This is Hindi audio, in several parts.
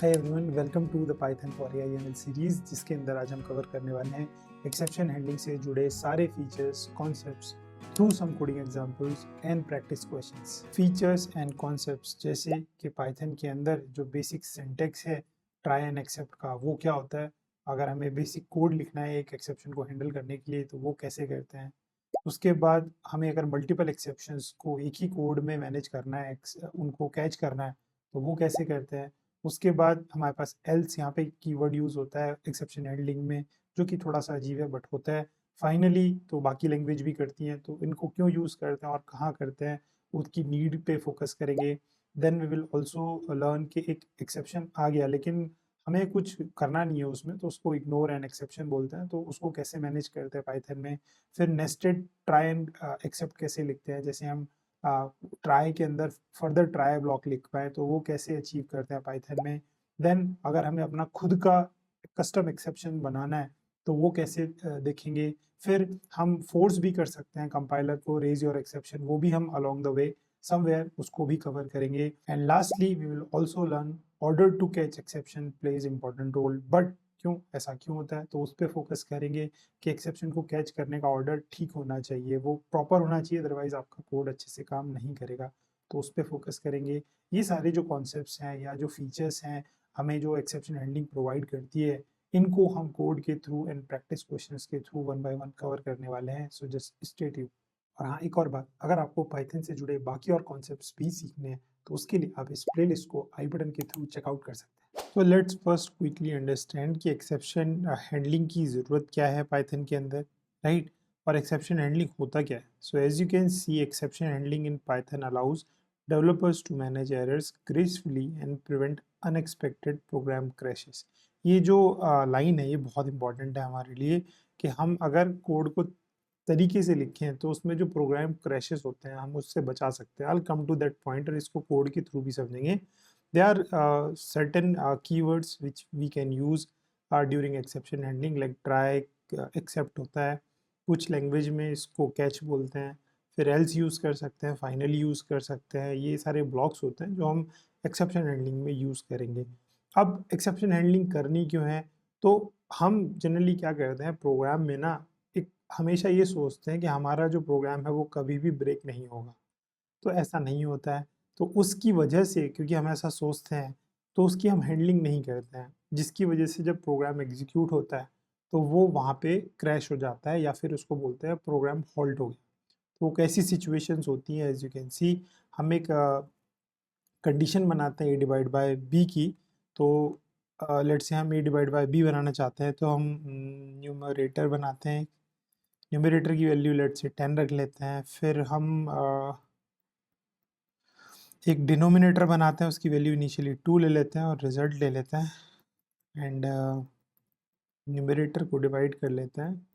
Hi everyone, welcome to the Python for AI ML series, जिसके अंदर आज हम कवर करने वाले हैं एक्सेप्शन हैंडलिंग से जुड़े सारे features, concepts through some coding examples and practice questions. Features and concepts जैसे कि पाइथन के अंदर जो बेसिक सिंटैक्स है ट्राई एंड एक्सेप्ट का, वो क्या होता है। अगर हमें बेसिक कोड लिखना है एक एक्सेप्शन को हैंडल करने के लिए तो वो कैसे करते हैं। उसके बाद हमें अगर मल्टीपल एक्सेप्शंस को एक ही कोड में मैनेज करना है, उनको कैच करना है, तो वो कैसे करते हैं। उसके बाद हमारे पास एल्स यहाँ पे कीवर्ड यूज़ होता है एक्सेप्शन हैंडलिंग में, जो कि थोड़ा सा अजीब है बट होता है। फाइनली तो बाकी लैंग्वेज भी करती हैं, तो इनको क्यों यूज़ करते हैं और कहाँ करते हैं, उसकी नीड पे फोकस करेंगे। Then we will also learn कि एक एक्सेप्शन आ गया लेकिन हमें कुछ करना नहीं है उसमें, तो उसको इग्नोर एंड एक्सेप्शन बोलते हैं, तो उसको कैसे मैनेज करते हैं पाइथन में। फिर नेस्टेड ट्राई एंड एक्सेप्ट कैसे लिखते हैं, जैसे हम ट्राई के अंदर फर्दर ट्राई ब्लॉक लिख पाए तो वो कैसे अचीव करते हैं पाइथन में। देन अगर हमें अपना खुद का कस्टम एक्सेप्शन बनाना है तो वो कैसे देखेंगे। फिर हम फोर्स भी कर सकते हैं कंपाइलर को रेज योर एक्सेप्शन, वो भी हम अलोंग द वे समवेयर उसको भी कवर करेंगे। And lastly we will also learn order to catch exception plays important role, but क्यों ऐसा क्यों होता है, तो उस पर फोकस करेंगे कि एक्सेप्शन को कैच करने का ऑर्डर ठीक होना चाहिए, वो प्रॉपर होना चाहिए, अदरवाइज आपका कोड अच्छे से काम नहीं करेगा। तो उस पर फोकस करेंगे। ये सारे जो कॉन्सेप्ट्स हैं या जो फीचर्स हैं हमें जो एक्सेप्शन हैंडलिंग प्रोवाइड करती है, इनको हम कोड के थ्रू एंड प्रैक्टिस क्वेश्चंस के through one by one cover करने वाले हैं। So just stay tuned. और हाँ, एक और बात, अगर आपको पाइथन से जुड़े बाकी और कॉन्सेप्ट्स भी सीखने हैं तो उसके लिए आप इस प्लेलिस्ट को आई बटन के थ्रू चेकआउट कर सकते हैं। तो लेट्स फर्स्ट क्विकली अंडरस्टैंड कि एक्सेप्शन हैंडलिंग की ज़रूरत क्या है पाइथन के अंदर, राइट। और एक्सेप्शन हैंडलिंग होता क्या है। So as you can see, exception handling in Python allows developers to manage errors gracefully and prevent unexpected program crashes. ये जो लाइन है ये बहुत इंपॉर्टेंट है हमारे लिए, कि हम अगर कोड को तरीके से लिखें तो उसमें जो प्रोग्राम क्रैशेस होते हैं हम उससे बचा सकते हैं। I come to that point और इसको कोड के थ्रू भी समझेंगे। They are certain keywords which we can use during exception handling, like try except होता है, कुछ लैंग्वेज में इसको कैच बोलते हैं, फिर एल्स यूज़ कर सकते हैं, फाइनली यूज़ कर सकते हैं। ये सारे ब्लॉक्स होते हैं जो हम एक्सेप्शन हैंडलिंग में यूज़ करेंगे। अब एक्सेप्शन हैंडलिंग करनी क्यों है, तो हम जनरली क्या करते हैं प्रोग्राम में ना, एक हमेशा ये सोचते हैं कि हमारा जो प्रोग्राम है वो कभी भी ब्रेक नहीं होगा, तो ऐसा नहीं होता है। तो उसकी वजह से, क्योंकि हम ऐसा सोचते हैं, तो उसकी हम हैंडलिंग नहीं करते हैं, जिसकी वजह से जब प्रोग्राम एग्जीक्यूट होता है तो वो वहाँ पे क्रैश हो जाता है, या फिर उसको बोलते हैं प्रोग्राम हॉल्ट हो गया। तो कैसी सिचुएशंस होती हैं, एज यू कैन सी, हम एक कंडीशन बनाते हैं ए डिवाइड बाय बी की। तो लेट्स से हम ए डिवाइड बाय बी बनाना चाहते हैं, तो हम न्यूमरेटर बनाते हैं। न्यूमरेटर की वैल्यू लेट से 10 रख लेते हैं। फिर हम एक डिनोमिनेटर बनाते हैं, उसकी वैल्यू इनिशियली 2 ले लेते हैं और रिजल्ट ले लेते हैं। एंड न्यूमरेटर को डिवाइड कर लेते हैं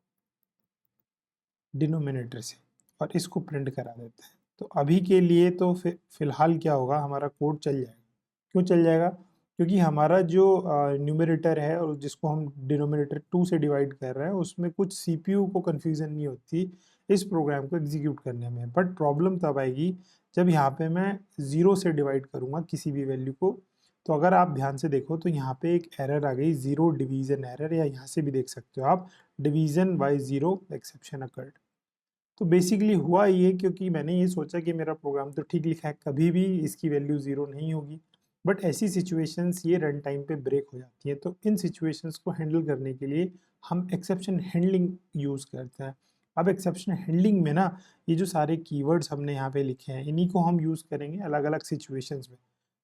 डिनोमिनेटर से और इसको प्रिंट करा देते हैं। तो अभी के लिए तो फिलहाल क्या होगा, हमारा कोड चल जाएगा। क्यों चल जाएगा, क्योंकि हमारा जो न्यूमरेटर है और जिसको हम डिनोमिनेटर 2 से डिवाइड कर रहे हैं, उसमें कुछ सीपीयू को कन्फ्यूज़न नहीं होती इस प्रोग्राम को एग्जीक्यूट करने में। बट प्रॉब्लम तब आएगी जब यहाँ पे मैं 0 से डिवाइड करूँगा किसी भी वैल्यू को। तो अगर आप ध्यान से देखो तो यहाँ पे एक एरर आ गई, ज़ीरो डिवीज़न एरर, या यहाँ से भी देख सकते हो आप, division by zero exception occurred. तो बेसिकली हुआ ये, क्योंकि मैंने ये सोचा कि मेरा प्रोग्राम तो ठीक लिखा है, कभी भी इसकी वैल्यू ज़ीरो नहीं होगी। बट ऐसी सिचुएशंस ये रन टाइम पे ब्रेक हो जाती है, तो इन सिचुएशंस को हैंडल करने के लिए हम एक्सेप्शन हैंडलिंग यूज़ करते हैं। अब एक्सेप्शन हैंडलिंग में ना, ये जो सारे कीवर्ड्स हमने यहाँ पे लिखे हैं इन्हीं को हम यूज़ करेंगे अलग अलग सिचुएशंस में।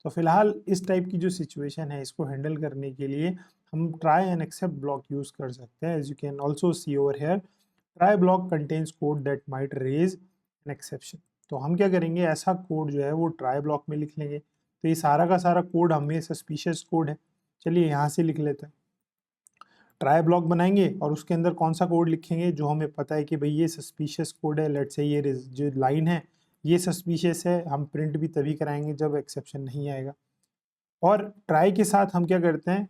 तो फिलहाल इस टाइप की जो सिचुएशन है इसको हैंडल करने के लिए हम try and except block use कर सकते हैं। As you can also see over here, try block contains code that might raise an exception. तो हम क्या करेंगे, ऐसा कोड जो है वो ट्राई ब्लॉक में लिख लेंगे। तो ये सारा का सारा कोड हमें सस्पिशियस कोड है, चलिए यहाँ से लिख लेते हैं। ट्राई ब्लॉक बनाएंगे और उसके अंदर कौन सा कोड लिखेंगे जो हमें पता है कि भाई ये सस्पिशियस कोड है। लेट्स से ये जो लाइन है ये सस्पिशियस है, हम प्रिंट भी तभी कराएंगे जब एक्सेप्शन नहीं आएगा। और ट्राई के साथ हम क्या करते हैं,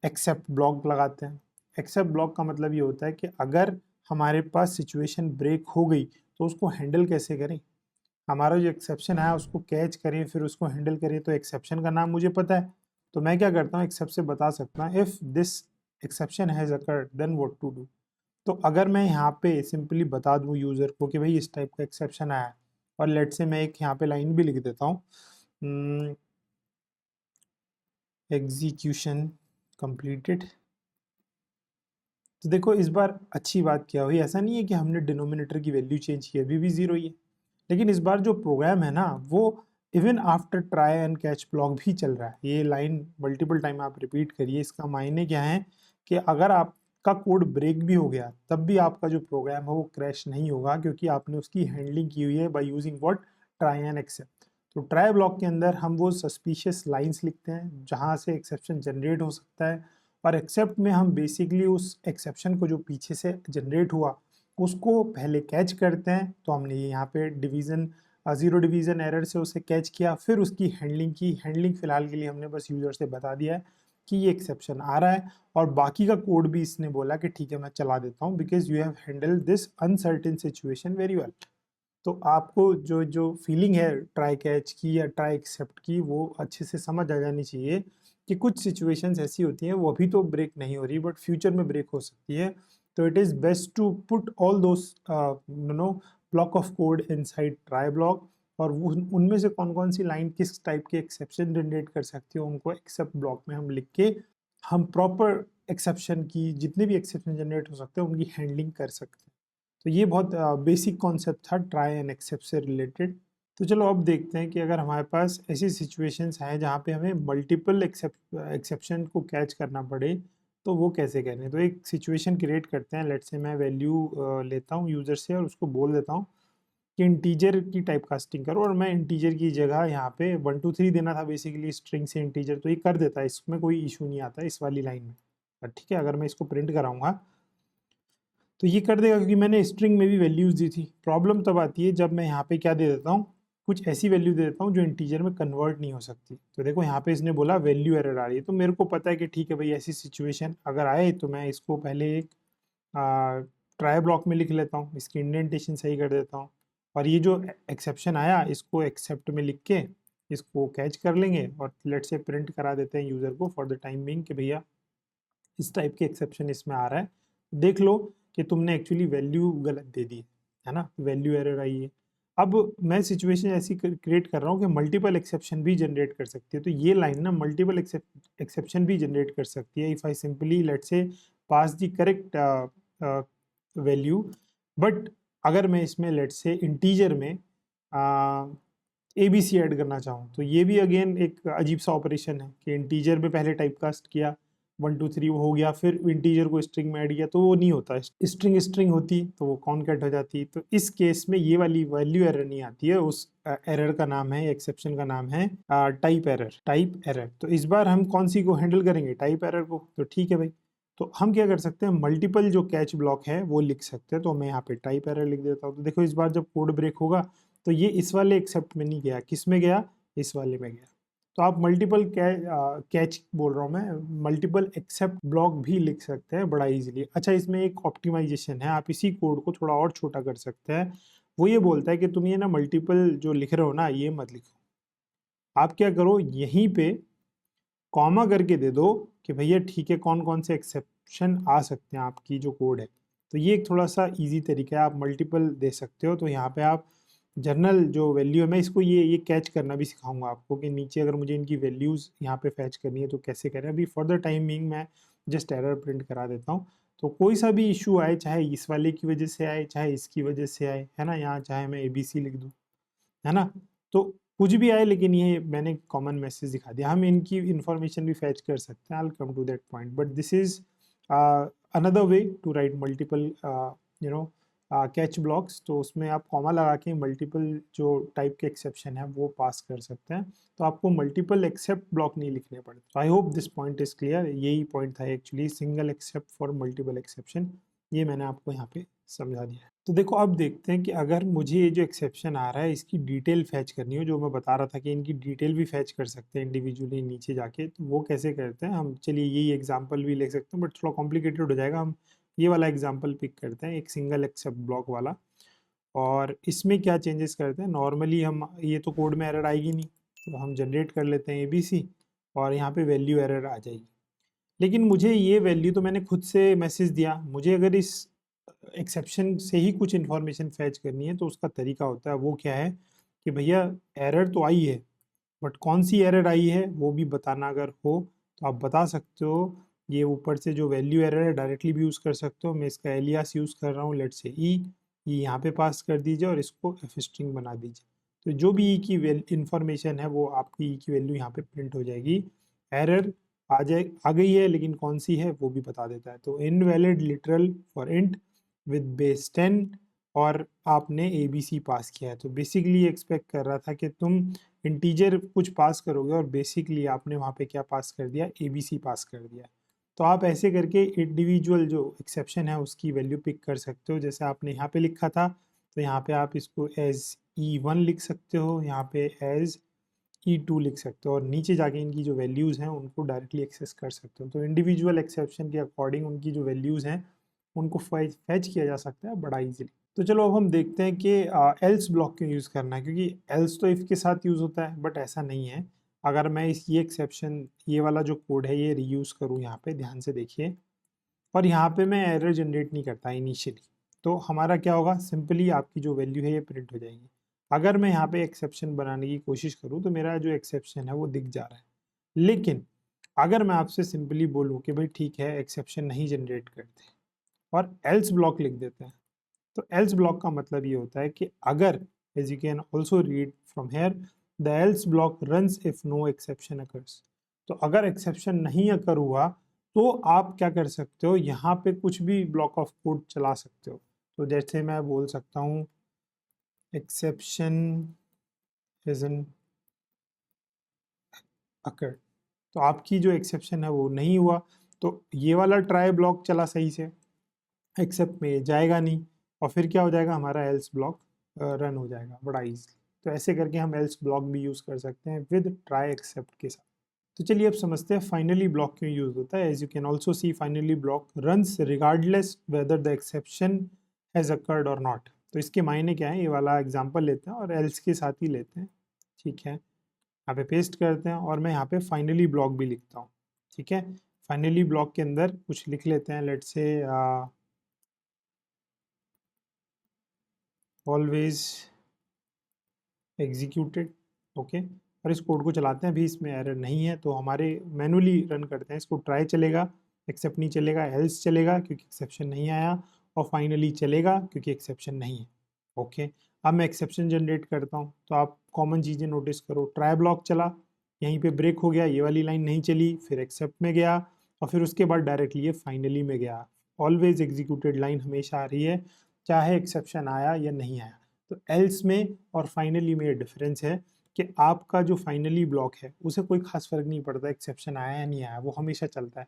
एक्सेप्ट ब्लॉक लगाते हैं। एक्सेप्ट ब्लॉक का मतलब ये होता है कि अगर हमारे पास सिचुएशन ब्रेक हो गई तो उसको हैंडल कैसे करें, हमारा जो एक्सेप्शन है उसको कैच करें फिर उसको हैंडल करें। तो एक्सेप्शन का नाम मुझे पता है, तो मैं क्या करता हूँ, एक्सेप्ट से बता सकता हूँ if this exception has occurred then what to do. तो अगर मैं यहाँ पे सिंपली बता दूँ यूज़र को कि भाई इस टाइप का एक्सेप्शन आया है, और लेट से मैं एक यहाँ पे लाइन भी लिख देता हूँ, एग्जीक्यूशन कंप्लीटेड। तो देखो इस बार अच्छी बात क्या हुई, ऐसा नहीं है कि हमने डिनोमिनेटर की वैल्यू चेंज की, अभी भी जीरो ही है, लेकिन इस बार जो प्रोग्राम है ना वो even after try and catch block भी चल रहा है। ये लाइन मल्टीपल टाइम आप रिपीट करिए, इसका मायने क्या है कि अगर आपका कोड ब्रेक भी हो गया तब भी आपका जो प्रोग्राम है वो क्रैश नहीं होगा, क्योंकि आपने उसकी हैंडलिंग की हुई है by using what, try and except. तो ट्राई ब्लॉक के अंदर हम वो सस्पिशियस लाइंस लिखते हैं जहाँ से एक्सेप्शन जनरेट हो सकता है, और एक्सेप्ट में हम बेसिकली उस एक्सेप्शन को जो पीछे से जनरेट हुआ उसको पहले कैच करते हैं। तो हमने यहाँ पे डिवीज़न, ज़ीरो डिवीज़न एरर से उसे कैच किया, फिर उसकी हैंडलिंग की। हैंडलिंग फ़िलहाल के लिए हमने बस यूज़र से बता दिया है कि ये एक्सेप्शन आ रहा है, और बाकी का कोड भी इसने बोला कि ठीक है मैं चला देता हूँ, because you have handle this uncertain situation very well. तो आपको जो जो फीलिंग है ट्राई कैच की या ट्राई एक्सेप्ट की वो अच्छे से समझ आ जानी चाहिए कि कुछ सिचुएशंस ऐसी होती हैं वो अभी तो ब्रेक नहीं हो रही बट फ्यूचर में ब्रेक हो सकती है। तो it is best to put all those no block of code inside try block, और उनमें से कौन कौन सी लाइन किस टाइप के एक्सेप्शन जनरेट कर सकती हो उनको एक्सेप्ट ब्लॉक में हम लिख के हम प्रॉपर एक्सेप्शन की, जितने भी एक्सेप्शन जनरेट हो सकते हैं उनकी हैंडलिंग कर सकते हैं। तो ये बहुत बेसिक कॉन्सेप्ट था ट्राई एंड एक्सेप्ट से रिलेटेड। तो चलो अब देखते हैं कि अगर हमारे पास ऐसी सिचुएशंस हैं जहाँ पे हमें मल्टीपल एक्सेप्शन को कैच करना पड़े तो वो कैसे करें। तो एक सिचुएशन क्रिएट करते हैं, लेट्स से मैं वैल्यू लेता हूँ यूज़र से और उसको बोल देता हूँ कि इंटीजर की टाइप कास्टिंग करो, और मैं इंटीजर की जगह यहाँ पे 1 2 3 देना था बेसिकली स्ट्रिंग से इंटीजर, तो ये कर देता है, इसमें कोई इशू नहीं आता इस वाली लाइन में। ठीक है, अगर मैं इसको प्रिंट कराऊंगा तो ये कर देगा क्योंकि मैंने स्ट्रिंग में भी वैल्यूज़ दी थी। प्रॉब्लम तब आती है जब मैं यहाँ पे क्या दे देता हूँ, कुछ ऐसी वैल्यू दे देता हूँ जो इंटीजर में कन्वर्ट नहीं हो सकती। तो देखो यहाँ पे इसने बोला वैल्यू एरर आ रही है, तो मेरे को पता है कि ठीक है भाई ऐसी सिचुएशन अगर आए तो मैं इसको पहले एक ट्राई ब्लॉक में लिख लेता हूँ, इसकी इंडेंटेशन सही कर देता हूँ, और ये जो एक्सेप्शन आया इसको एक्सेप्ट में लिख के इसको कैच कर लेंगे और लेट से प्रिंट करा देते हैं यूज़र को फॉर द टाइम बिंग कि भैया इस टाइप के एक्सेप्शन इसमें आ रहा है, देख लो कि तुमने एक्चुअली वैल्यू गलत दे दी है ना, वैल्यू एरर आई है। अब मैं सिचुएशन ऐसी क्रिएट कर रहा हूँ कि मल्टीपल एक्सेप्शन भी जनरेट कर सकती है, तो ये लाइन ना मल्टीपल एक्सेप्शन भी जनरेट कर सकती है इफ़ आई सिंपली लेट से पास द करेक्ट वैल्यू। बट अगर मैं इसमें लेट से इंटीजर में ए बी सी ऐड करना चाहूँ तो ये भी अगेन एक अजीब सा ऑपरेशन है कि इंटीजर में पहले टाइप कास्ट किया 1 2 3 वो हो गया, फिर इंटीजर को स्ट्रिंग में ऐड किया तो वो नहीं होता, स्ट्रिंग स्ट्रिंग होती तो वो कॉनकैट हो जाती। तो इस केस में ये वाली वैल्यू एरर नहीं आती है, उस एरर का नाम है, एक्सेप्शन का नाम है टाइप एरर। टाइप एरर, तो इस बार हम कौन सी को हैंडल करेंगे, टाइप एरर को। तो ठीक है भाई, तो हम क्या कर सकते हैं, मल्टीपल जो कैच ब्लॉक है वो लिख सकते हैं। तो मैं यहाँ पे टाइप एरर लिख देता हूँ। तो देखो इस बार जब कोड ब्रेक होगा तो ये इस वाले एक्सेप्ट में नहीं गया, किस में गया, इस वाले में गया। तो आप मल्टीपल कैच बोल रहा हूँ मैं, मल्टीपल एक्सेप्ट ब्लॉक भी लिख सकते हैं बड़ा इजीली। अच्छा, इसमें एक ऑप्टिमाइजेशन है, आप इसी कोड को थोड़ा और छोटा कर सकते हैं। वो ये बोलता है कि तुम ये ना मल्टीपल जो लिख रहे हो ना ये मत लिखो, आप क्या करो यहीं पे कॉमा करके दे दो कि भैया ठीक है कौन कौन से एक्सेप्शन आ सकते हैं आपकी जो कोड है। तो ये एक थोड़ा सा इजी तरीका है, आप मल्टीपल दे सकते हो। तो यहाँ पे आप जनरल जो वैल्यू है, मैं इसको ये कैच करना भी सिखाऊंगा आपको कि नीचे अगर मुझे इनकी वैल्यूज़ यहाँ पे फैच करनी है तो कैसे करें। अभी फॉर द टाइमिंग मैं जस्ट एरर प्रिंट करा देता हूँ। तो कोई सा भी इशू आए, चाहे इस वाले की वजह से आए चाहे इसकी वजह से आए, है ना, यहाँ चाहे मैं ABC लिख दूँ, है ना, तो कुछ भी आए, लेकिन ये मैंने कॉमन मैसेज दिखा दिया। हम इनकी इंफॉर्मेशन भी फैच कर सकते हैं, I will come to that point, but this is another way to write multiple you know catch blocks. तो उसमें आप कॉमा लगा के मल्टीपल जो टाइप के एक्सेप्शन है वो पास कर सकते हैं, तो आपको मल्टीपल एक्सेप्ट ब्लॉक नहीं लिखने पड़े। तो I hope this point is clear. यही पॉइंट था actually, single except for multiple exception, ये मैंने आपको यहाँ पे समझा दिया है। तो देखो अब देखते हैं कि अगर मुझे ये जो एक्सेप्शन आ रहा है इसकी डिटेल फैच करनी हो, जो मैं बता रहा था कि इनकी डिटेल भी फैच कर सकते हैं इंडिविजुअली नीचे जाके, तो वो कैसे करते हैं हम, चलिए यही एग्जांपल भी ले सकते हैं बट थोड़ा कॉम्प्लिकेटेड हो जाएगा। हम ये वाला एग्जांपल पिक करते हैं, एक सिंगल एक्सेप्ट ब्लॉक वाला, और इसमें क्या चेंजेस करते हैं। नॉर्मली हम, ये तो कोड में एरर आएगी नहीं, तो हम जनरेट कर लेते हैं ABC, और यहाँ पे वैल्यू एरर आ जाएगी। लेकिन मुझे ये वैल्यू तो मैंने खुद से मैसेज दिया, मुझे अगर इस एक्सेप्शन से ही कुछ इन्फॉर्मेशन फैच करनी है तो उसका तरीका होता है, वो क्या है कि भैया एरर तो आई है, बट कौन सी एरर आई है वो भी बताना अगर हो तो आप बता सकते हो। ये ऊपर से जो वैल्यू एरर है डायरेक्टली भी यूज़ कर सकते हो, मैं इसका एलियास यूज़ कर रहा हूँ, लेट से ई, ये यहाँ पे पास कर दीजिए और इसको एफ स्ट्रिंग बना दीजिए। तो जो भी ई की इंफॉर्मेशन है वो आपकी ई की वैल्यू यहाँ पे प्रिंट हो जाएगी। एरर आ गई है, लेकिन कौन सी है वो भी बता देता है। तो invalid literal for int with base 10 और आपने ए बी सी पास किया है। तो बेसिकली एक्सपेक्ट कर रहा था कि तुम इंटीजर कुछ पास करोगे और बेसिकली आपने वहाँ पे क्या पास कर दिया, ए बी सी पास कर दिया। तो आप ऐसे करके इंडिविजुअल जो एक्सेप्शन है उसकी वैल्यू पिक कर सकते हो। जैसे आपने यहाँ पे लिखा था तो यहाँ पे आप इसको एज E1 लिख सकते हो, यहाँ पे एज E2 लिख सकते हो और नीचे जाके इनकी जो वैल्यूज़ हैं उनको डायरेक्टली एक्सेस कर सकते हो। तो इंडिविजुअल एक्सेप्शन के अकॉर्डिंग उनकी जो वैल्यूज़ हैं उनको फैच किया जा सकता है बड़ा इजीली। तो चलो अब हम देखते हैं कि एल्स ब्लॉक क्यों यूज़ करना है, क्योंकि एल्स तो इफ़ के साथ यूज़ होता है, बट ऐसा नहीं है। अगर मैं ये एक्सेप्शन, ये वाला जो कोड है ये रीयूज़ करूँ, यहाँ पे ध्यान से देखिए, और यहाँ पे मैं एरर जनरेट नहीं करता इनिशियली, तो हमारा क्या होगा, सिंपली आपकी जो वैल्यू है ये प्रिंट हो जाएगी। अगर मैं यहाँ पे एक्सेप्शन बनाने की कोशिश करूँ तो मेरा जो एक्सेप्शन है वो दिख जा रहा है। लेकिन अगर मैं आपसे सिंपली बोलूँ कि भाई ठीक है एक्सेप्शन नहीं जनरेट करते और एल्स ब्लॉक लिख देते हैं, तो एल्स ब्लॉक का मतलब ये होता है कि अगर, as you can also read from here, the else block runs if no exception occurs. तो अगर एक्सेप्शन नहीं अकर हुआ तो आप क्या कर सकते हो, यहाँ पे कुछ भी ब्लॉक ऑफ कोड चला सकते हो। तो जैसे मैं बोल सकता हूँ एक्सेप्शन इजंट अकर्ड, तो आपकी जो एक्सेप्शन है वो नहीं हुआ, तो ये वाला ट्राई ब्लॉक चला सही से, एक्सेप्ट में जाएगा नहीं, और फिर क्या हो जाएगा, हमारा एल्स ब्लॉक रन हो जाएगा बड़ा इजीली। तो ऐसे करके हम एल्स ब्लॉक भी यूज़ कर सकते हैं विद ट्राई एक्सेप्ट के साथ। तो चलिए अब समझते हैं फाइनली ब्लॉक क्यों यूज होता है। As you can also see finally block runs regardless whether the exception has occurred और नॉट। तो इसके मायने क्या है, ये वाला एग्जांपल लेते हैं और एल्स के साथ ही लेते हैं, ठीक है। यहाँ पे पेस्ट करते हैं और मैं यहाँ पे फाइनली ब्लॉक भी लिखता हूँ, ठीक है। फाइनली ब्लॉक के अंदर कुछ लिख लेते हैं, let's say always executed, okay. और इस कोड को चलाते हैं, अभी इसमें एरर नहीं है तो हमारे मैनुअली रन करते हैं इसको। ट्राई चलेगा, एक्सेप्ट नहीं चलेगा, एल्स चलेगा क्योंकि एक्सेप्शन नहीं आया, और फाइनली चलेगा क्योंकि एक्सेप्शन नहीं है, ओके। अब मैं एक्सेप्शन जनरेट करता हूँ तो आप कॉमन चीज़ें नोटिस करो, ट्राई ब्लॉक चला, यहीं पे ब्रेक हो गया, ये वाली लाइन नहीं चली, फिर एक्सेप्ट में गया और फिर उसके बाद डायरेक्टली ये फाइनली में गया। ऑलवेज एग्जीक्यूटेड लाइन हमेशा आ रही है चाहे एक्सेप्शन आया या नहीं आया। तो एल्स में और फाइनली में ये डिफरेंस है कि आपका जो फाइनली ब्लॉक है उसे कोई खास फर्क नहीं पड़ता एक्सेप्शन आया या नहीं आया, वो हमेशा चलता है।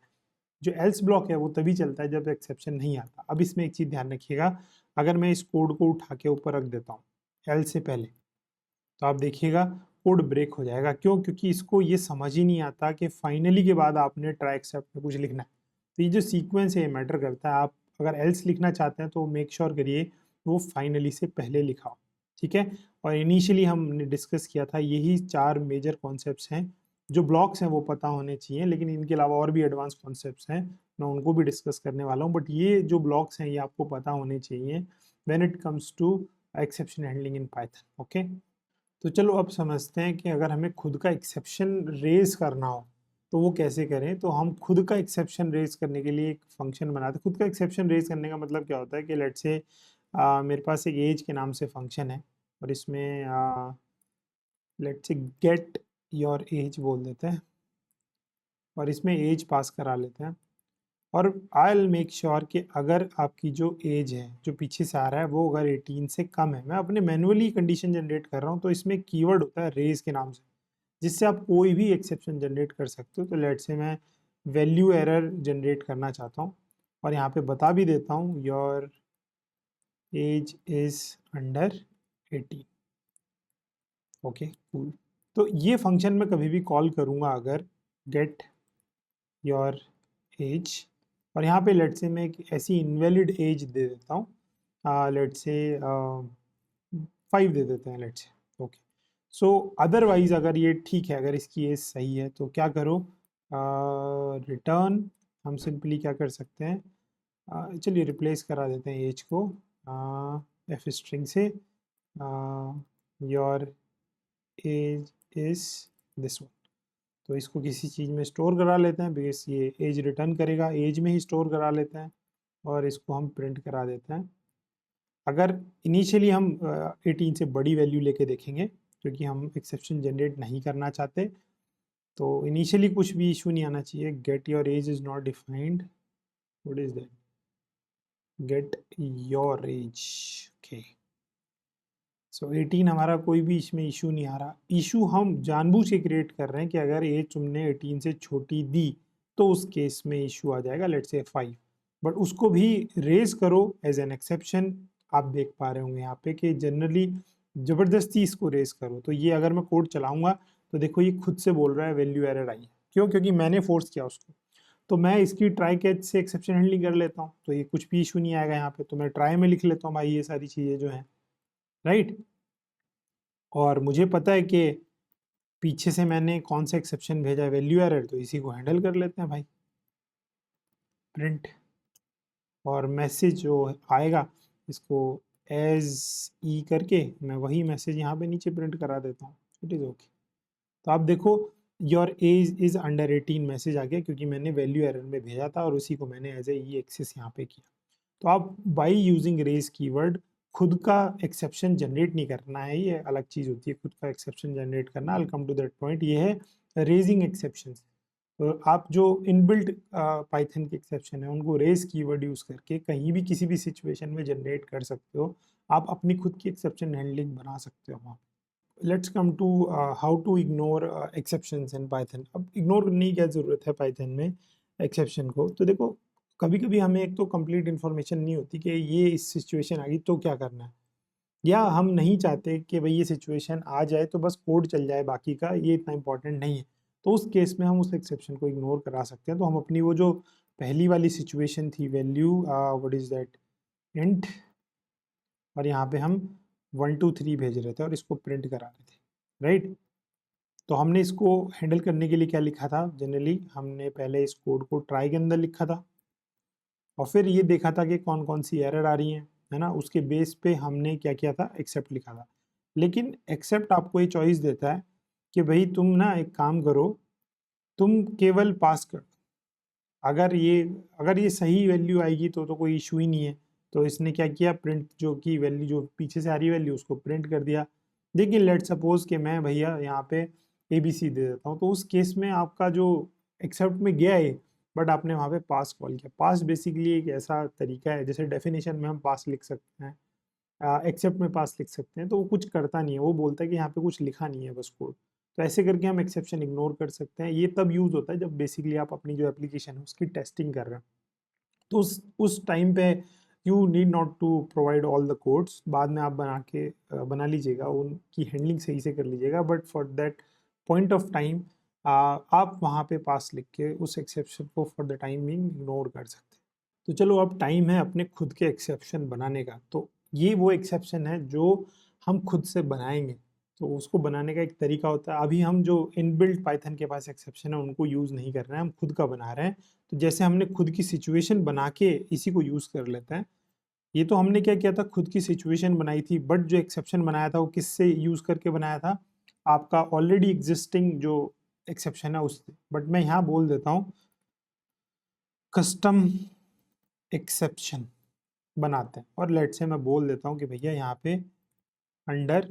जो एल्स ब्लॉक है वो तभी चलता है जब एक्सेप्शन नहीं आता। अब इसमें एक चीज़ ध्यान रखिएगा, अगर मैं इस कोड को उठा के ऊपर रख देता हूँ एल से पहले, तो आप देखिएगा कोड ब्रेक हो जाएगा। क्यों? क्योंकि इसको ये समझ ही नहीं आता कि फाइनली के बाद आपने ट्राई एक्सेप्ट में कुछ लिखना है। तो ये जो सीक्वेंस है ये मैटर करता है। आप अगर एल्स लिखना चाहते हैं तो मेक श्योर करिए वो फाइनली से पहले लिखा हो, ठीक है। और इनिशियली हमने डिस्कस किया था यही 4 मेजर कॉन्सेप्ट्स हैं, जो ब्लॉक्स हैं वो पता होने चाहिए, लेकिन इनके अलावा और भी एडवांस कॉन्सेप्ट्स हैं, मैं उनको भी डिस्कस करने वाला हूँ। बट ये जो ब्लॉक्स हैं ये आपको पता होने चाहिए when it comes to exception handling in Python, okay. तो चलो अब समझते हैं कि अगर हमें खुद का एक्सेप्शन रेज करना हो तो वो कैसे करें। तो हम खुद का एक्सेप्शन रेज करने के लिए एक फंक्शन बनाते हैं। खुद का एक्सेप्शन रेज करने का मतलब क्या होता है कि लेट्स से मेरे पास एक एज के नाम से फंक्शन है और इसमें let's say gate your as बोल देते हैं और इसमें एज पास करा लेते हैं। और आई विल मेक श्योर कि अगर आपकी जो एज है जो पीछे से आ रहा है वो अगर 18 से कम है, मैं अपने मैनुअली कंडीशन जनरेट कर रहा हूँ, तो इसमें कीवर्ड होता है रेज के नाम से, जिससे आप कोई भी एक्सेप्शन जनरेट कर सकते हो। तो लेट से मैं वैल्यू एरर जनरेट करना चाहता हूँ और यहाँ पे बता भी देता हूँ your age is under 18, okay cool. तो ये फंक्शन मैं कभी भी कॉल करूँगा अगर गेट योर एज, और यहाँ पे लेट से मैं एक ऐसी इनवैलिड एज दे देता हूँ, लेट से 5 दे देते हैं लेट से, ओके। सो अदरवाइज अगर ये ठीक है, अगर इसकी एज सही है तो क्या करो, रिटर्न, हम सिंपली क्या कर सकते हैं, चलिए रिप्लेस करा देते हैं एज को एफ स्ट्रिंग से, your age is this one. तो इसको किसी चीज़ में स्टोर करा लेते हैं, बिकॉज ये एज रिटर्न करेगा, एज में ही स्टोर करा लेते हैं और इसको हम प्रिंट करा देते हैं। अगर इनिशियली हम 18 से बड़ी वैल्यू लेके देखेंगे, क्योंकि हम एक्सेप्शन जनरेट नहीं करना चाहते, तो इनिशियली कुछ भी इशू नहीं आना चाहिए। Get your age is not defined, what is that, get your age, okay. So 18 हमारा कोई भी इसमें इशू नहीं आ रहा। इशू हम जानबूझ के क्रिएट कर रहे हैं कि अगर एज तुमने 18 से छोटी दी तो उस केस में इशू आ जाएगा, लेट्स से 5, बट उसको भी रेज करो एज एन एक्सेप्शन। आप देख पा रहे होंगे यहाँ पे कि जनरली ज़बरदस्ती इसको रेज करो, तो ये अगर मैं कोड चलाऊंगा तो देखो ये खुद से बोल रहा है वैल्यू एरर आई। क्यों? क्योंकि मैंने फोर्स किया उसको। तो मैं इसकी ट्राई कैच से एक्सेप्शन हैंडलिंग कर लेता हूँ, तो ये कुछ भी इशू नहीं आएगा यहाँ पे। तो मैं ट्राई में लिख लेता हूँ भाई ये सारी चीज़ें जो हैं, राइट। और मुझे पता है कि पीछे से मैंने कौन सा एक्सेप्शन भेजा है, वैल्यू एरर, तो इसी को हैंडल कर लेते हैं भाई, प्रिंट। और मैसेज जो आएगा इसको एज ई करके मैं वही मैसेज यहाँ पे नीचे प्रिंट करा देता हूँ, इट इज़ ओके। तो आप देखो your age is under 18 message आ गया, क्योंकि मैंने वैल्यू एरर में भेजा था और उसी को मैंने एज ए ई एक्सेस यहाँ पे किया। तो आप बाई यूजिंग रेज कीवर्ड खुद का एक्सेप्शन जनरेट नहीं करना है, ये अलग चीज़ होती है खुद का एक्सेप्शन जनरेट करना। आई कम टू दैट पॉइंट, ये है रेजिंग एक्सेप्शन। तो आप जो इनबिल्ट पाइथन के एक्सेप्शन है उनको रेज कीवर्ड यूज़ करके कहीं भी किसी भी सिचुएशन में जनरेट कर सकते हो। आप अपनी खुद की एक्सेप्शन हैंडलिंग बना सकते हो वहाँ। Let's come to how to ignore exceptions in Python. अब इग्नोर करने की क्या ज़रूरत है पाइथन में एक्सेप्शन को? तो देखो कभी कभी हमें एक तो कंप्लीट इन्फॉर्मेशन नहीं होती कि ये इस सिचुएशन आ गई तो क्या करना है, या हम नहीं चाहते कि भाई ये सिचुएशन आ जाए तो बस कोड चल जाए, बाकी का ये इतना इंपॉर्टेंट नहीं है। तो उस केस में हम उस एक्सेप्शन को इग्नोर करा सकते हैं। तो हम अपनी वो जो पहली वाली सिचुएशन थी, value what is that int, और यहाँ पे हम 1 2 3 भेज रहे थे और इसको प्रिंट करा रहे थे, राइट। तो हमने इसको हैंडल करने के लिए क्या लिखा था, जनरली हमने पहले इस कोड को ट्राई के अंदर लिखा था और फिर ये देखा था कि कौन कौन सी एरर आ रही हैं, है ना। उसके बेस पे हमने क्या किया था, एक्सेप्ट लिखा था। लेकिन एक्सेप्ट आपको ये चॉइस देता है कि भाई तुम ना एक काम करो, तुम केवल पास कर, अगर ये सही वैल्यू आएगी तो कोई इशू ही नहीं है। तो इसने क्या किया, प्रिंट जो की वैल्यू जो पीछे से आ रही वैल्यू उसको प्रिंट कर दिया। लेकिन लेट सपोज कि मैं भैया यहाँ पे ABC दे देता हूँ, तो उस केस में आपका जो एक्सेप्ट में गया है, बट आपने वहाँ पे पास कॉल किया। पास बेसिकली एक ऐसा तरीका है, जैसे डेफिनेशन में हम पास लिख सकते हैं, एक्सेप्ट में पास लिख सकते हैं, तो वो कुछ करता नहीं है, वो बोलता है कि यहाँ पे कुछ लिखा नहीं है बस कोड। तो ऐसे करके हम एक्सेप्शन इग्नोर कर सकते हैं। ये तब यूज़ होता है जब बेसिकली आप अपनी जो एप्लीकेशन है उसकी टेस्टिंग कर रहे हैं, तो उस टाइम पे you need not to provide all the codes. बाद में आप बना लीजिएगा, उनकी हैंडलिंग सही से कर लीजिएगा, but for that point of time आप वहाँ पे पास लिख के उस एक्सेप्शन को for the time being ignore कर सकते हैं। तो चलो अब टाइम है अपने खुद के एक्सेप्शन बनाने का। तो ये वो एक्सेप्शन है जो हम खुद से बनाएंगे। तो उसको बनाने का एक तरीका होता है। अभी हम जो इनबिल्ट पाइथन के पास एक्सेप्शन है उनको यूज़ नहीं कर रहे हैं, हम खुद का बना रहे हैं। तो जैसे हमने खुद की सिचुएशन बना के इसी को यूज़ कर लेते हैं। ये तो हमने क्या किया था, खुद की सिचुएशन बनाई थी, बट जो एक्सेप्शन बनाया था वो किससे यूज़ करके बनाया था, आपका ऑलरेडी एग्जिस्टिंग जो एक्सेप्शन है उससे। बट मैं यहाँ बोल देता हूँ कस्टम एक्सेप्शन बनाते हैं, और लेट से मैं बोल देता हूँ कि भैया यहाँ पे अंडर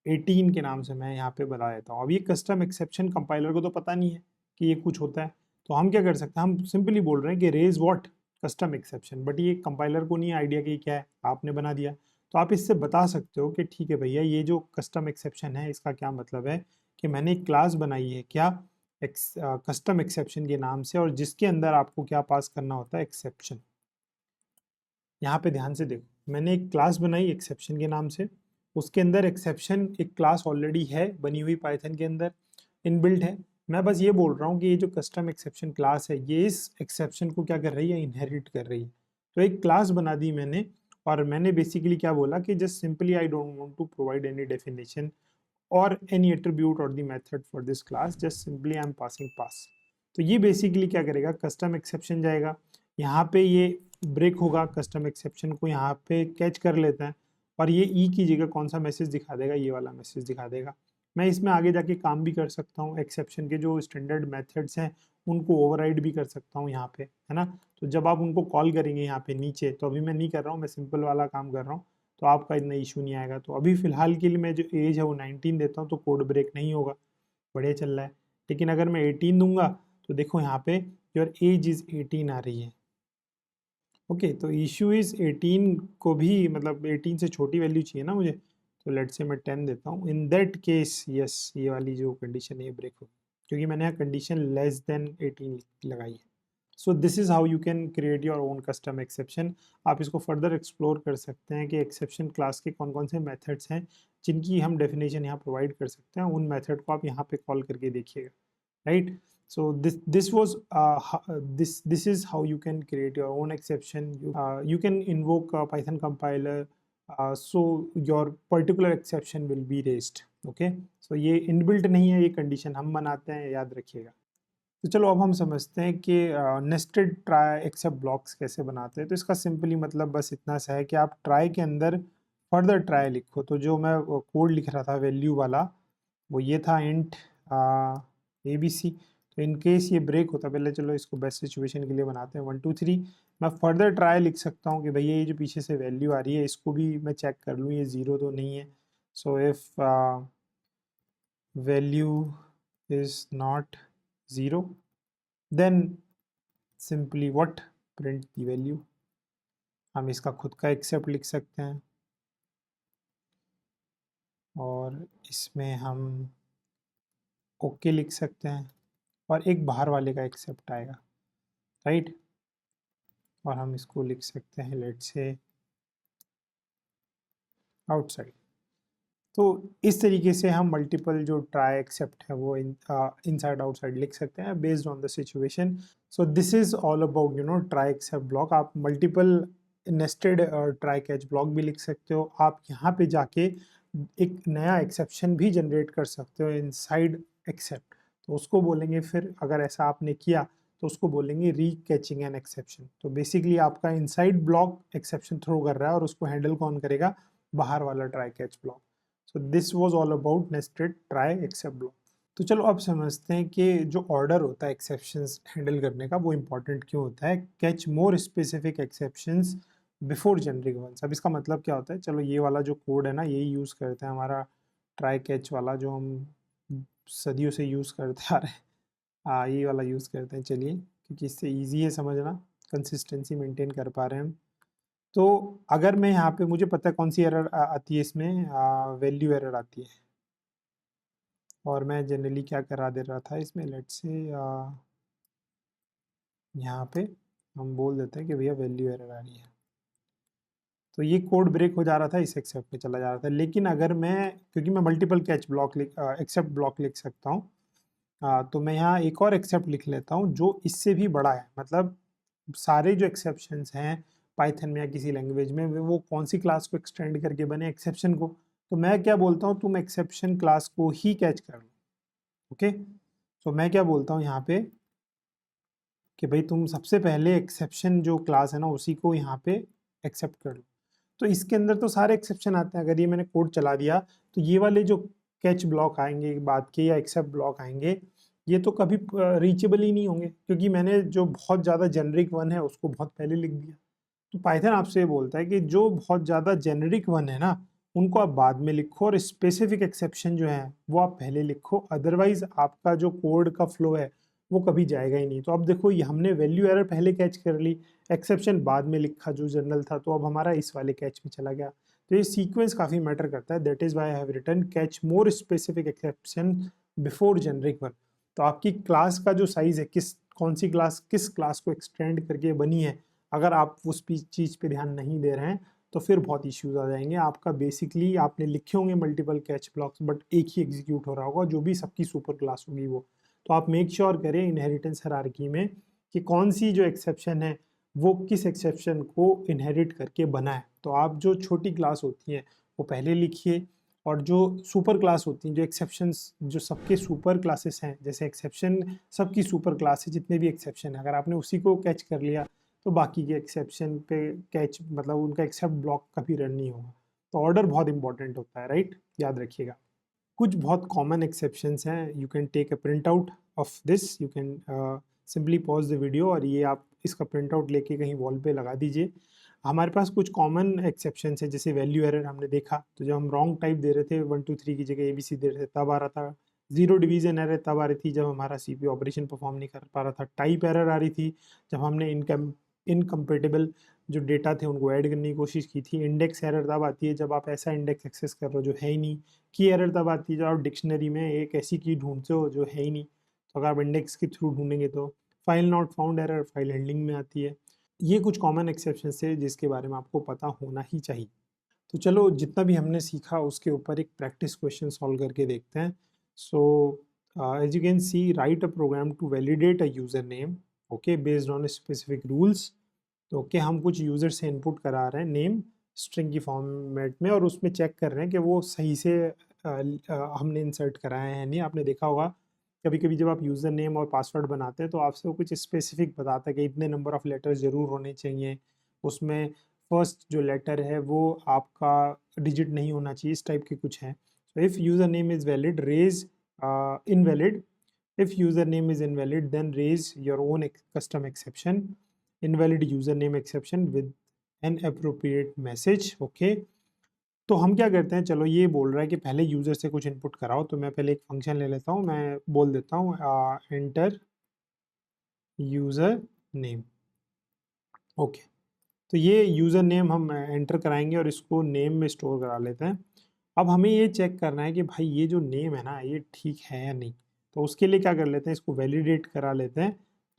18 के नाम से मैं यहाँ पे बता देता हूँ। अब ये कस्टम एक्सेप्शन कंपाइलर को तो पता नहीं है कि ये कुछ होता है, तो हम क्या कर सकते हैं, हम सिंपली बोल रहे हैं कि raise what custom exception, but ये कंपाइलर को नहीं आइडिया कि क्या है, आपने बना दिया। तो आप इससे बता सकते हो कि ठीक है भैया ये जो कस्टम एक्सेप्शन है इसका क्या मतलब है, कि मैंने एक क्लास बनाई है क्या कस्टम एक्सेप्शन के नाम से, और जिसके अंदर आपको क्या पास करना होता है, एक्सेप्शन। यहाँ पे ध्यान से देखो, मैंने एक क्लास बनाई एक्सेप्शन के नाम से, उसके अंदर एक्सेप्शन एक क्लास ऑलरेडी है बनी हुई पाइथन के अंदर, इनबिल्ट है। मैं बस ये बोल रहा हूँ कि ये जो कस्टम एक्सेप्शन क्लास है ये इस एक्सेप्शन को क्या कर रही है, इनहेरिट कर रही है। तो एक क्लास बना दी मैंने, और मैंने बेसिकली क्या बोला कि just simply I don't want to provide any definition और any attribute or the method for this class, just simply I'm passing pass. तो ये बेसिकली क्या करेगा, कस्टम एक्सेप्शन जाएगा, यहाँ पे ये ब्रेक होगा, कस्टम एक्सेप्शन को यहाँ पे कैच कर लेता है और ये ई की जगह कौन सा मैसेज दिखा देगा, ये वाला मैसेज दिखा देगा। मैं इसमें आगे जाके काम भी कर सकता हूँ, एक्सेप्शन के जो स्टैंडर्ड मेथड्स हैं उनको ओवरराइड भी कर सकता हूँ यहाँ पे, है ना। तो जब आप उनको कॉल करेंगे यहाँ पे नीचे, तो अभी मैं नहीं कर रहा हूँ, मैं सिंपल वाला काम कर रहा हूँ, तो आपका इतना इशू नहीं आएगा। तो अभी फ़िलहाल के लिए मैं जो एज है वो 19 देता हूँ, तो कोड ब्रेक नहीं होगा, बढ़िया चल रहा है। लेकिन अगर मैं 18 दूंगा तो देखो यहाँ पे योर एज इज़ 18 आ रही है। ओके, तो इशू इज़ 18 को भी, मतलब 18 से छोटी वैल्यू चाहिए ना मुझे, तो लेट से मैं 10 देता हूँ। इन दैट केस यस, ये वाली जो कंडीशन है ये ब्रेक होगी, क्योंकि मैंने यहाँ कंडीशन लेस देन 18 लगाई है। सो this is how you can create your own custom exception. आप इसको फर्दर एक्सप्लोर कर सकते हैं कि एक्सेप्शन क्लास के कौन कौन से मेथड्स हैं जिनकी हम डेफिनेशन यहाँ प्रोवाइड कर सकते हैं, उन मेथड को आप यहाँ पे कॉल करके देखिएगा, right. So this was this is how you can create your own exception. You can invoke a Python compiler, so your particular exception will be raised. Okay, so ये inbuilt नहीं है, ये condition हम बनाते हैं, याद रखिएगा। तो चलो अब हम समझते हैं कि नेस्टेड ट्राई एक्सेप्ट ब्लॉक्स कैसे बनाते हैं। तो इसका सिंपली मतलब बस इतना सा है कि आप ट्राई के अंदर फर्दर ट्राई लिखो। तो जो मैं कोड लिख रहा था वैल्यू वाला, वो ये था इंट ABC। तो इन केस ये ब्रेक होता, पहले चलो इसको बेस्ट सिचुएशन के लिए बनाते हैं 1 2 3। मैं फर्दर ट्राई लिख सकता हूँ कि भैया ये जो पीछे से वैल्यू आ रही है इसको भी मैं चेक कर लूँ ये 0 तो नहीं है। So if value is not 0 then simply what, print the value। हम इसका खुद का एक्सेप्ट लिख सकते हैं और इसमें हम ओके लिख सकते हैं और एक बाहर वाले का एक्सेप्ट आएगा, राइट। और हम इसको लिख सकते हैं लेट्स से आउटसाइड। तो इस तरीके से हम मल्टीपल जो ट्राई एक्सेप्ट है वो इनसाइड आउटसाइड लिख सकते हैं based on the situation. So this is all about try except block. आप multiple nested try catch block भी लिख सकते हो। आप यहाँ पे जाके एक नया एक्सेप्शन भी जनरेट कर सकते हो इनसाइड एक्सेप्ट। तो उसको बोलेंगे फिर, अगर ऐसा आपने किया तो उसको बोलेंगे री कैचिंग एन एक्सेप्शन। तो बेसिकली आपका इनसाइड ब्लॉक एक्सेप्शन थ्रो कर रहा है और उसको हैंडल कौन करेगा, बाहर वाला try catch block. So this was all about nested try except block. तो चलो अब समझते हैं कि जो ऑर्डर होता है एक्सेप्शंस हैंडल करने का वो इंपॉर्टेंट क्यों होता है। Catch more specific exceptions before generic ones. अब इसका मतलब क्या होता है, चलो ये वाला जो कोड है ना यही यूज़ करते हैं, हमारा ट्राई कैच वाला जो हम सदियों से यूज़ करते आ रहे हैं, हाँ ये वाला यूज़ करते हैं। चलिए, क्योंकि इससे ईजी है समझना, कंसिस्टेंसी मेंटेन कर पा रहे हैं हम। तो अगर मैं यहाँ पे, मुझे पता है कौन सी एरर आती है इसमें, वैल्यू एरर आती है। और मैं जनरली क्या करा दे रहा था इसमें, लेट्स से यहाँ पे हम बोल देते हैं कि भैया वैल्यू एरर आ रही है। तो ये कोड ब्रेक हो जा रहा था, इस एक्सेप्ट पे चला जा रहा था। लेकिन अगर मैं, क्योंकि मैं multiple catch block except block लिख सकता हूँ, तो मैं यहाँ एक और एक्सेप्ट लिख लेता हूँ जो इससे भी बड़ा है। मतलब सारे जो एक्सेप्शंस हैं पाइथन में या किसी लैंग्वेज में, वो कौन सी क्लास को एक्सटेंड करके बने, एक्सेप्शन को। तो मैं क्या बोलता हूँ, तुम एक्सेप्शन क्लास को ही कैच कर लो। ओके, तो मैं क्या बोलता हूँ यहाँ पे कि भाई तुम सबसे पहले एक्सेप्शन जो क्लास है ना उसी को यहाँ पे एक्सेप्ट कर लो। तो इसके अंदर तो सारे एक्सेप्शन आते हैं। अगर ये मैंने कोड चला दिया तो ये वाले जो कैच ब्लॉक आएंगे बाद के या एक्सेप्ट ब्लॉक आएंगे, ये तो कभी रीचेबल ही नहीं होंगे, क्योंकि मैंने जो बहुत ज़्यादा जेनरिक वन है उसको बहुत पहले लिख दिया। तो पाइथन आपसे ये बोलता है कि जो बहुत ज़्यादा जेनरिक वन है ना उनको आप बाद में लिखो और स्पेसिफिक एक्सेप्शन जो है वो आप पहले लिखो, अदरवाइज आपका जो कोड का फ्लो है वो कभी जाएगा ही नहीं। तो अब देखो ये हमने वैल्यू एरर पहले कैच कर ली, एक्सेप्शन बाद में लिखा जो जनरल था, तो अब हमारा इस वाले कैच में चला गया। तो ये सीक्वेंस काफ़ी मैटर करता है। That is why I have written catch more specific exception before generic one. तो आपकी क्लास का जो साइज़ है, कौन सी क्लास किस क्लास को एक्सटेंड करके बनी है, अगर आप उस चीज़ पे ध्यान नहीं दे रहे हैं तो फिर बहुत इश्यूज आ जाएंगे। आपका बेसिकली आपने लिखे होंगे मल्टीपल कैच ब्लॉक्स, बट एक ही एग्जीक्यूट हो रहा होगा जो भी सबकी सुपर क्लास होगी वो। तो आप मेक श्योर करें इनहेरिटेंस हायरार्की में कि कौन सी जो एक्सेप्शन है वो किस एक्सेप्शन को इनहेरिट करके बना है। तो आप जो छोटी क्लास होती हैं वो पहले लिखिए, और जो सुपर क्लास होती हैं, जो एक्सेप्शंस, जो सबके सुपर क्लासेस हैं, जैसे एक्सेप्शन सबकी सुपर क्लास है, जितने भी एक्सेप्शन है, अगर आपने उसी को कैच कर लिया तो बाकी के एक्सेप्शन पे कैच मतलब उनका एक्सेप्ट ब्लॉक कभी रन नहीं होगा। तो ऑर्डर बहुत इंपॉर्टेंट होता है, राइट, याद रखिएगा। कुछ बहुत कॉमन एक्सेप्शंस हैं, you can take a print out of this, you can simply pause the video और ये आप इसका प्रिंट आउट लेके कहीं वॉल पे लगा दीजिए। हमारे पास कुछ कॉमन एक्सेप्शंस है, जैसे वैल्यू एरर हमने देखा, तो जब हम रॉन्ग टाइप दे रहे थे 1 2 3 की जगह ABC दे रहे थे तब आ रहा था। जीरो डिवीजन एरर तब आ रही थी जब हमारा CPU ऑपरेशन परफॉर्म नहीं कर पा रहा था। टाइप एरर आ रही थी जब हमने इनकम्पेटेबल जो डेटा थे उनको ऐड करने की कोशिश की थी। इंडेक्स एरर तब आती है जब आप ऐसा इंडेक्स एक्सेस कर रहे हो जो है ही नहीं। की एरर तब आती है जब आप डिक्शनरी में एक ऐसी की ढूंढते हो जो है ही नहीं, तो अगर आप इंडेक्स के थ्रू ढूंढेंगे तो file not found error file handling में आती है। ये कुछ कॉमन एक्सेप्शन है जिसके बारे में आपको पता होना ही चाहिए। तो चलो जितना भी हमने सीखा उसके ऊपर एक प्रैक्टिस क्वेश्चन सॉल्व करके देखते हैं। So as you can see, write a program to validate a user name, okay, based on specific rules. तो ओके, हम कुछ यूजर से इनपुट करा रहे हैं नेम स्ट्रिंग की फॉर्मेट में और उसमें चेक कर रहे हैं कि वो सही से हमने इंसर्ट कराया है नहीं। आपने देखा होगा कभी कभी जब आप यूज़र नेम और पासवर्ड बनाते हैं तो आपसे वो कुछ स्पेसिफिक बताता है कि इतने नंबर ऑफ़ लेटर्स ज़रूर होने चाहिए, उसमें फर्स्ट जो लेटर है वो आपका डिजिट नहीं होना चाहिए, इस टाइप के कुछ हैं। So if user name is valid raise invalid, if username is invalid then raise your own custom exception, invalid username exception with an appropriate message, okay। तो हम क्या करते हैं, चलो ये बोल रहा है कि पहले यूज़र से कुछ इनपुट कराओ, तो मैं पहले एक फंक्शन ले लेता हूँ, मैं बोल देता हूँ एंटर यूज़र नेम, ओके। तो ये यूज़र नेम हम एंटर कराएंगे और इसको नेम में स्टोर करा लेते हैं। अब हमें ये चेक करना है कि भाई ये जो नेम है ना ये ठीक है या नहीं, तो उसके लिए क्या कर लेते हैं, इसको वैलिडेट करा लेते हैं।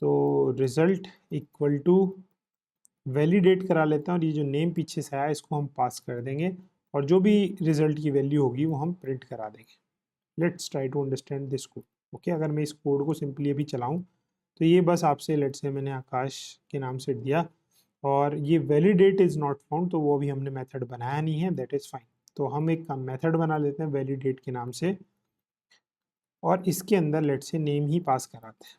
तो रिजल्ट इक्वल टू वैलिडेट करा लेते हैं और ये जो नेम पीछे से आया इसको हम पास कर देंगे और जो भी रिजल्ट की वैल्यू होगी वो हम प्रिंट करा देंगे। Let's try to understand this code, okay. अगर मैं इस कोड को सिंपली अभी चलाऊं तो ये बस आपसे लेट्स से मैंने आकाश के नाम से दिया और ये वैलिडेट इज़ नॉट फाउंड, तो वो अभी हमने मेथड बनाया नहीं है, दैट इज़ फाइन। तो हम एक मेथड बना लेते हैं वैलिडेट के नाम से और इसके अंदर लेट्स से नेम ही पास कराते हैं।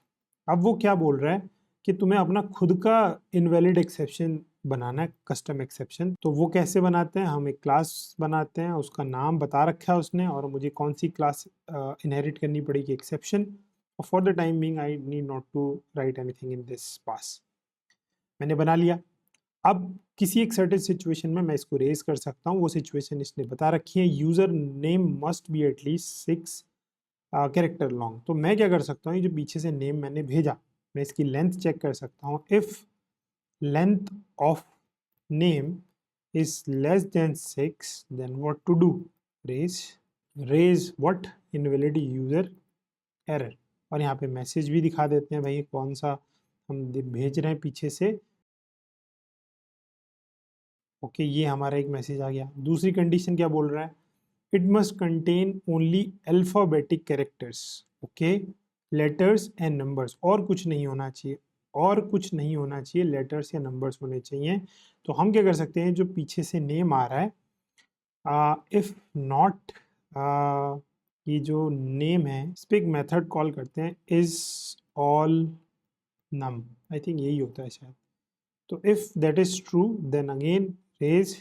अब वो क्या बोल रहा है कि तुम्हें अपना खुद का इनवैलिड एक्सेप्शन बनाना है, कस्टम एक्सेप्शन। तो वो कैसे बनाते हैं, हम एक क्लास बनाते हैं, उसका नाम बता रखा है उसने और मुझे कौन सी क्लास इनहेरिट करनी पड़ेगी, एक्सेप्शन। और for the time being I need not to write anything in this pass, मैंने बना लिया। अब किसी एक सर्टेन सिचुएशन में मैं इसको रेज कर सकता हूँ, वो सिचुएशन इसने बता रखी है, user name must be at least 6 character long. तो मैं क्या कर सकता हूँ, ये जो पीछे से नेम मैंने भेजा मैं इसकी लेंथ चेक कर सकता हूँ। If length of name is less than 6 then what to do, raise what, invalid user error. और यहाँ पे मैसेज भी दिखा देते हैं भाई कौन सा हम भेज रहे हैं पीछे से, ओके। ये हमारा एक मैसेज आ गया। दूसरी कंडीशन क्या बोल रहा है, it must contain only alphabetic characters, okay, letters and numbers, और कुछ नहीं होना चाहिए, और कुछ नहीं होना चाहिए, लेटर्स या नंबर्स होने चाहिए। तो हम क्या कर सकते हैं, जो पीछे से नेम आ रहा है, इफ नॉट, ये जो नेम है इस पर एक मेथड कॉल करते हैं, is all num, I think यही होता है शायद। तो if that is true then again raise,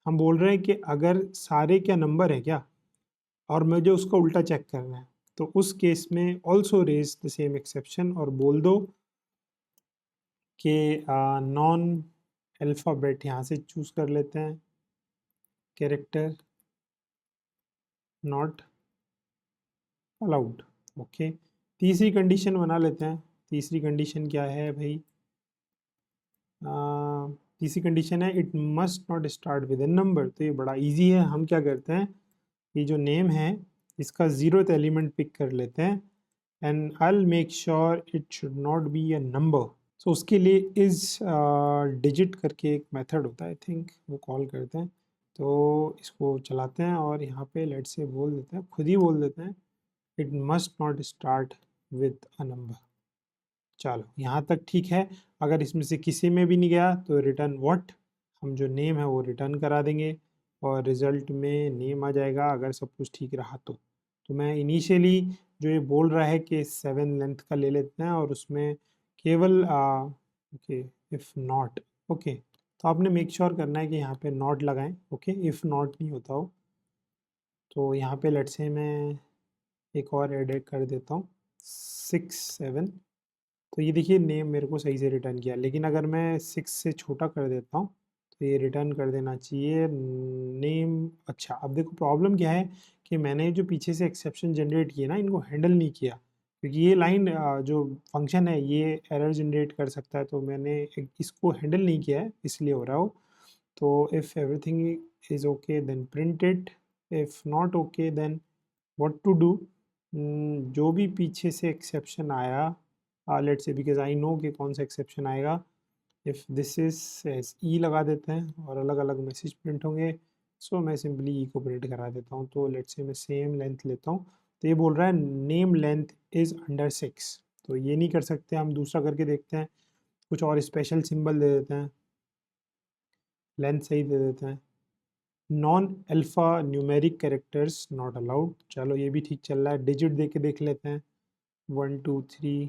हम बोल रहे हैं कि अगर सारे क्या नंबर है क्या, और मुझे उसका उल्टा चेक करना है, तो उस केस में also raise the same exception और बोल दो कि नॉन अल्फ़ाबेट यहाँ से चूज कर लेते हैं, कैरेक्टर नॉट अलाउड, ओके। तीसरी कंडीशन बना लेते हैं। तीसरी कंडीशन क्या है भाई, तीसरी कंडीशन है it must not start with A number. तो ये बड़ा इजी है, हम क्या करते हैं, ये जो नेम है इसका 0th एलिमेंट पिक कर लेते हैं and I will make sure it should not be a number. So उसके लिए इज डिजिट करके एक मेथड होता है, आई थिंक वो कॉल करते हैं। तो इसको चलाते हैं और यहाँ पे लेट से बोल देते हैं, खुद ही बोल देते हैं it must not start with a number. चलो यहाँ तक ठीक है। अगर इसमें से किसी में भी नहीं गया तो रिटर्न व्हाट, हम जो नेम है वो रिटर्न करा देंगे। और रिज़ल्ट में नेम आ जाएगा अगर सब कुछ ठीक रहा तो मैं इनिशियली जो ये बोल रहा है कि 7 लेंथ का ले लेते हैं और उसमें केवल ओके इफ़ नॉट ओके, तो आपने मेक श्योर करना है कि यहाँ पे नॉट लगाएं। ओके, इफ़ नॉट नहीं होता हो तो यहाँ पे लेट्स से मैं एक और एडिट कर देता हूँ 6 7। तो ये देखिए नेम मेरे को सही से रिटर्न किया, लेकिन अगर मैं 6 से छोटा कर देता हूँ तो ये रिटर्न कर देना चाहिए नेम। अच्छा, अब देखो प्रॉब्लम क्या है कि मैंने जो पीछे से एक्सेप्शन जनरेट किए ना इनको हैंडल नहीं किया, क्योंकि ये लाइन जो फंक्शन है ये एरर जनरेट कर सकता है, तो मैंने इसको हैंडल नहीं किया है इसलिए हो रहा हो। तो if everything is okay then print it, if not okay then what to do. जो भी पीछे से एक्सेप्शन आया, let's say because I know कि कौन सा एक्सेप्शन आएगा, if this is S E लगा देते हैं और अलग अलग मैसेज प्रिंट होंगे। सो मैं सिंपली ई को प्रिंट करा देता हूँ। तो लेट्स से मैं सेम लेंथ लेता हूँ, तो ये बोल रहा है नेम लेंथ इज़ अंडर 6। तो ये नहीं कर सकते, हम दूसरा करके देखते हैं, कुछ और स्पेशल सिंबल दे देते हैं, लेंथ सही दे देते हैं। Non alpha numeric characters not allowed, चलो ये भी ठीक चल रहा है। डिजिट दे के देख लेते हैं 1 2 3,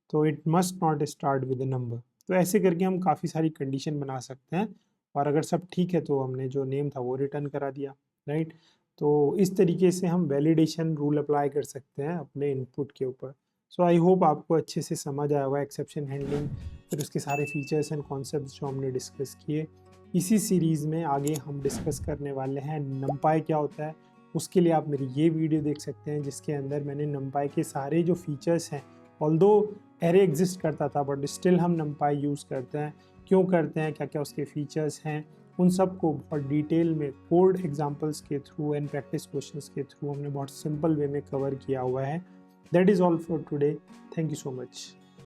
तो it must not start with a number. तो ऐसे करके हम काफ़ी सारी कंडीशन बना सकते हैं, और अगर सब ठीक है तो हमने जो नेम था वो रिटर्न करा दिया, राइट। तो इस तरीके से हम वैलिडेशन रूल अप्लाई कर सकते हैं अपने इनपुट के ऊपर। सो आई होप आपको अच्छे से समझ आया होगा एक्सेप्शन हैंडलिंग, फिर उसके सारे फीचर्स एंड कॉन्सेप्ट्स जो हमने डिस्कस किए। इसी सीरीज़ में आगे हम डिस्कस करने वाले हैं नमपाई क्या होता है। उसके लिए आप मेरी ये वीडियो देख सकते हैं जिसके अंदर मैंने नमपाई के सारे जो फीचर्स हैं, ऑल्दो एरे एग्जिस्ट करता था बट स्टिल हम नमपाई यूज़ करते हैं, क्यों करते हैं, क्या क्या उसके फीचर्स हैं, उन सब को बहुत डिटेल में कोड एग्जांपल्स के थ्रू एंड प्रैक्टिस क्वेश्चंस के थ्रू हमने बहुत सिंपल वे में कवर किया हुआ है। That is all for today, thank you so much.